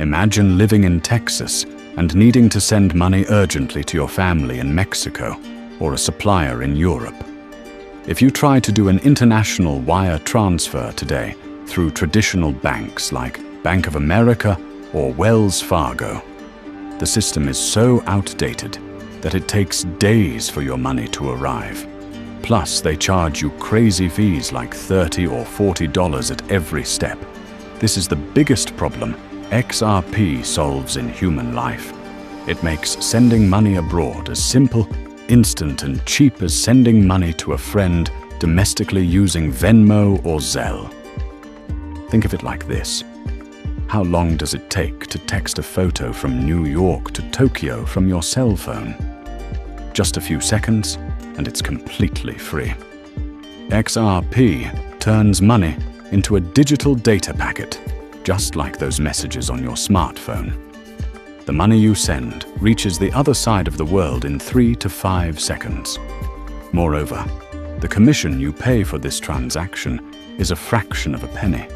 Imagine living in Texas and needing to send money urgently to your family in Mexico or a supplier in Europe. If you try to do an international wire transfer today through traditional banks like Bank of America or Wells Fargo, the system is so outdated that it takes days for your money to arrive. Plus, they charge you crazy fees like $30 or $40 at every step. This is the biggest problem XRP solves in human life. It makes sending money abroad as simple, instant, and cheap as sending money to a friend domestically using Venmo or Zelle. Think of it like this. How long does it take to text a photo from New York to Tokyo from your cell phone? Just a few seconds, and it's completely free. XRP turns money into a digital data packet, just like those messages on your smartphone. The money you send reaches the other side of the world in 3 to 5 seconds. Moreover, the commission you pay for this transaction is a fraction of a penny.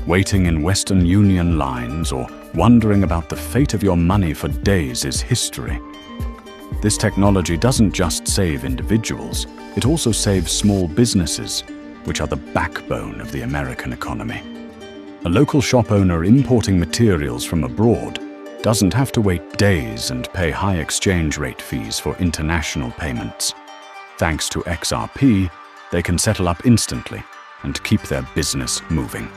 Waiting in Western Union lines or wondering about the fate of your money for days is history. This technology doesn't just save individuals, it also saves small businesses, which are the backbone of the American economy. A local shop owner importing materials from abroad doesn't have to wait days and pay high exchange rate fees for international payments. Thanks to XRP, they can settle up instantly and keep their business moving.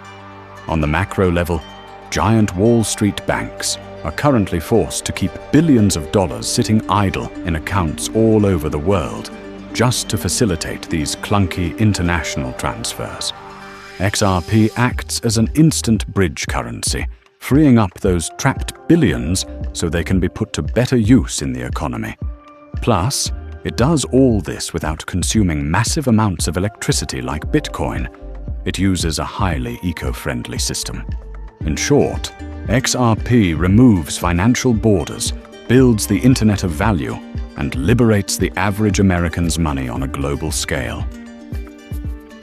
On the macro level, giant Wall Street banks are currently forced to keep billions of dollars sitting idle in accounts all over the world just to facilitate these clunky international transfers. XRP acts as an instant bridge currency, freeing up those trapped billions so they can be put to better use in the economy. Plus, it does all this without consuming massive amounts of electricity like Bitcoin. It uses a highly eco-friendly system. In short, XRP removes financial borders, builds the Internet of Value, and liberates the average American's money on a global scale.